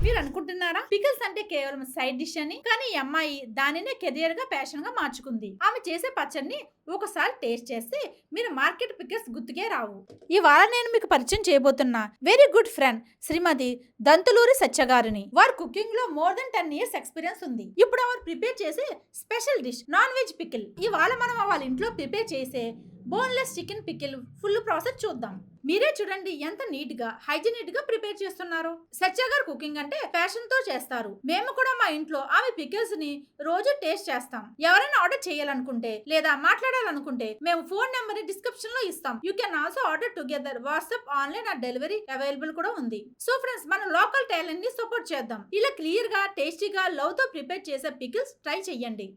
మీరు అనుకుంటున్నారా పికిల్స్ అంటే కేవలం సైడ్ డిష్ అని? కానీ ఈ అమ్మాయి దానినే కెరియర్ గా ప్యాషన్ గా మార్చుకుంది. ఆమె చేసే పచ్చడిని ఒకసారి టేస్ట్ చేస్తే మీరు మార్కెట్ పికిల్స్ గుర్తుకే రావు. ఇవాళ నేను మీకు పరిచయం చేయబోతున్నా వెరీ గుడ్ ఫ్రెండ్ శ్రీమతి దంతులూరి సత్య గారిని. వారు కుకింగ్ లో మోర్ దెన్ 10 years ఎక్స్పీరియన్స్ ఉంది. ఇప్పుడు వారు ప్రిపేర్ చేసే special dish non veg pickle. ఇవాళ మనం వాళ్ళ ఇంట్లో ప్రిపేర్ చేసే boneless chicken pickle full process చూద్దాం. మీరే చూడండి ఎంత నీట్ గా హైజీనిక్ గా ప్రిపేర్ చేస్తున్నారు. సత్య గారు కుకింగ్ అంటే ప్యాషన్ తో చేస్తారు. మేము కూడా మా ఇంట్లో ఆమె పికిల్స్ ని రోజు టేస్ట్ చేస్తాం. ఎవరైనా ఆర్డర్ చేయాలనుకుంటే లేదా మాట్లాడాలనుకుంటే మేము ఫోన్ నెంబర్ ని డిస్క్రిప్షన్ లో ఇస్తాం. You can also order together. WhatsApp, online or delivery available కూడా ఉంది. సో ఫ్రెండ్స్, మన లోకల్ టాలెంట్ ని సపోర్ట్ చేద్దాం. ఇలా క్లియర్ గా టేస్టీగా లవ్ తో ప్రిపేర్ చేసే పికిల్స్ ట్రై చేయండి.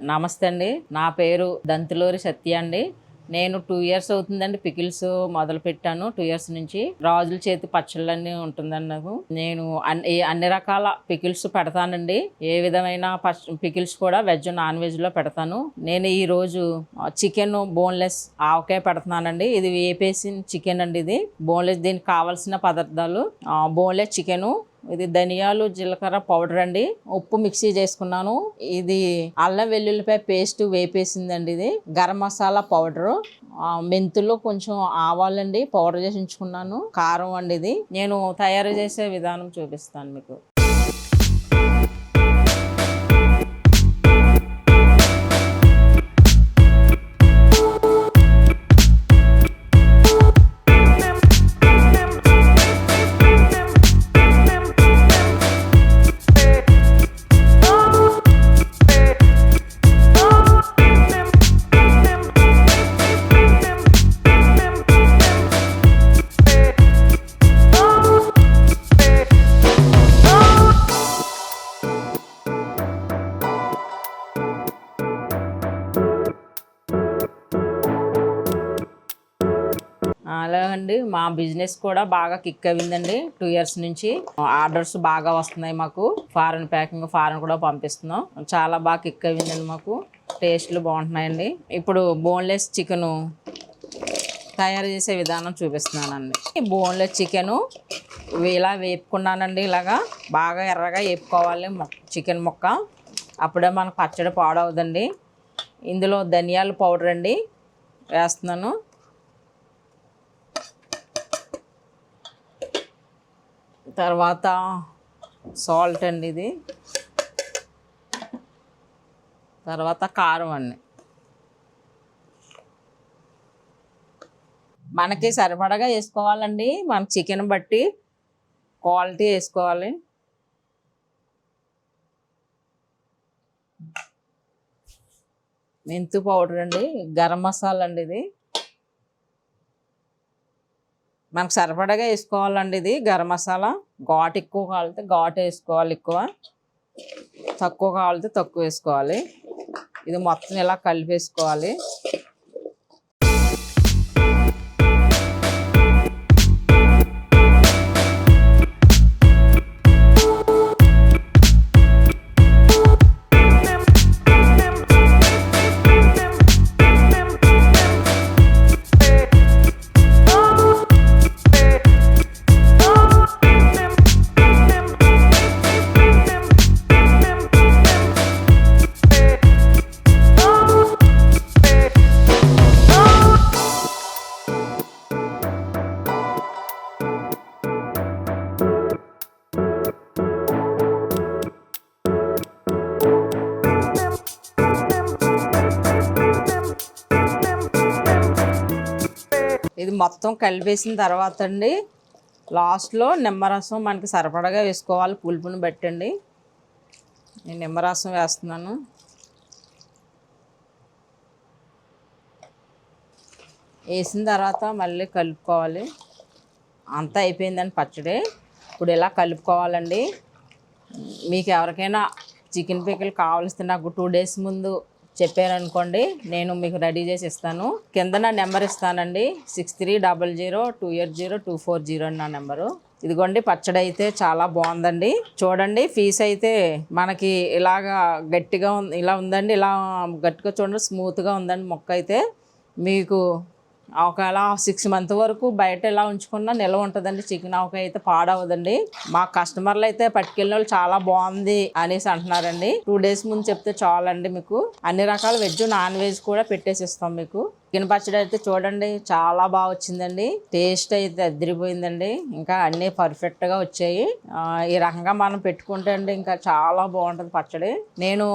నమస్తే అండి. నా పేరు దంతులూరి సత్య అండి. నేను 2 years అవుతుందండి పికిల్స్ మొదలు పెట్టాను. 2 years నుంచి రాజుల చేతి పచ్చళ్ళన్నీ ఉంటుందండి. నాకు నేను అన్ని రకాల పికిల్స్ పెడతానండి. ఏ విధమైన పికిల్స్ కూడా వెజ్ నాన్ వెజ్ లో పెడతాను. నేను ఈ రోజు చికెన్ బోన్లెస్ ఆవకాయ పెడుతున్నానండి. ఇది వేపేసిన చికెన్ అండి. ఇది బోన్లెస్. దీనికి కావాల్సిన పదార్థాలు బోన్లెస్ చికెను, ఇది ధనియాలు జీలకర్ర పౌడర్ అండి, ఉప్పు మిక్సీ చేసుకున్నాను, ఇది అల్లం వెల్లుల్లిపాయ పేస్ట్ వేపేసిందండి, ఇది గరం మసాలా పౌడరు, మెంతులు, కొంచెం ఆవాలండి పౌడర్ చేసి ఉంచుకున్నాను, కారం అండి. ఇది నేను తయారు చేసే విధానం చూపిస్తాను మీకు. అలాగండి, మా బిజినెస్ కూడా బాగా కిక్ అయిందండి. 2 years నుంచి ఆర్డర్స్ బాగా వస్తున్నాయి మాకు. ఫారెన్ ప్యాకింగ్, ఫారెన్ కూడా పంపిస్తున్నాం. చాలా బాగా కిక్ అయిందండి మాకు. టేస్ట్లు బాగుంటున్నాయండి. ఇప్పుడు బోన్లెస్ చికెను తయారు చేసే విధానం చూపిస్తున్నానండి. బోన్లెస్ చికెను ఇలా వేపుకున్నానండి. ఇలాగా బాగా ఎర్రగా వేపుకోవాలి చికెన్ ముక్క. అప్పుడే మనకు పచ్చడి పాడవదండి. ఇందులో ధనియాల పౌడర్ అండి వేస్తున్నాను. తర్వాత సాల్ట్ అండి, ఇది తర్వాత కారం అండి. మనకి సరిపడగా వేసుకోవాలండి. మన చికెన్ బట్టి క్వాలిటీ వేసుకోవాలి. మెంతు పౌడర్ అండి, గరం మసాలా అండి, ఇది మనకు సరిపడగా వేసుకోవాలండి. ఇది గరం మసాలా. ఘాటు ఎక్కువ కావాలితే ఘాటు వేసుకోవాలి ఎక్కువ, తక్కువ కావాలితే తక్కువ వేసుకోవాలి. ఇది మొత్తం ఇలా కలిపేసుకోవాలి. ఇది మొత్తం కలిపేసిన తర్వాత అండి లాస్ట్లో నిమ్మరసం మనకి సరిపడగా వేసుకోవాలి, పులుపుని బట్టండి. నేను నిమ్మరసం వేస్తున్నాను. వేసిన తర్వాత మళ్ళీ కలుపుకోవాలి. అంతా అయిపోయిందండి పచ్చడి. ఇప్పుడు ఇలా కలుపుకోవాలండి. మీకు ఎవరికైనా చికెన్ పికిల్ కావాల్సి నాకు 2 days ముందు చెప్పారనుకోండి, నేను మీకు రెడీ చేసి ఇస్తాను. కింద నా నెంబర్ ఇస్తానండి, 6300280240 అని నా నెంబరు. ఇదిగోండి పచ్చడి అయితే చాలా బాగుందండి. చూడండి పీస్ అయితే మనకి ఇలాగా గట్టిగా ఇలా ఉందండి. ఇలా గట్టిగా చూడండి, స్మూత్గా ఉందండి మొక్క అయితే. మీకు ఒకవేళ 6 months వరకు బయట ఇలా ఉంచుకున్నా నిల్వ ఉంటుందండి. చికెన్ ఆవకాయ అయితే పాడవదండి. మా కస్టమర్లు అయితే పట్టుకెళ్ళిన వాళ్ళు చాలా బాగుంది అనేసి అంటున్నారండి. 2 days ముందు చెప్తే చాలండి. మీకు అన్ని రకాల వెజ్ నాన్ వెజ్ కూడా పెట్టేసి ఇస్తాం మీకు. చికెన్ పచ్చడి అయితే చూడండి చాలా బాగా వచ్చిందండి. టేస్ట్ అయితే అదిరిపోయిందండి. ఇంకా అన్నీ పర్ఫెక్ట్గా వచ్చాయి. ఈ రకంగా మనం పెట్టుకుంటే అండి ఇంకా చాలా బాగుంటుంది పచ్చడి. నేను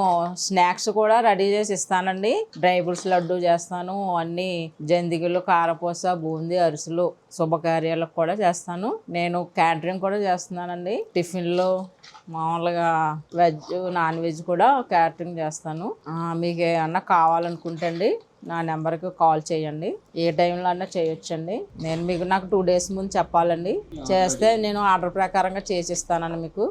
స్నాక్స్ కూడా రెడీ చేసి ఇస్తానండి. డ్రై ఫ్రూట్స్ లడ్డు చేస్తాను, అన్ని జంతికలు, కారపూస, బూందీ, అరిసెలు శుభకార్యాలకు కూడా చేస్తాను. నేను క్యాటరింగ్ కూడా చేస్తున్నానండి. టిఫిన్లో మామూలుగా వెజ్ నాన్ వెజ్ కూడా క్యాటరింగ్ చేస్తాను. మీకు ఏమన్నా కావాలనుకుంటే అండి నా నెంబర్కి కాల్ చేయండి. ఏ టైంలో అన్నా చేయొచ్చండి. నేను మీకు నాకు 2 days ముందు చెప్పాలండి. చేస్తే నేను ఆర్డర్ ప్రకారంగా చేసిస్తానండి మీకు.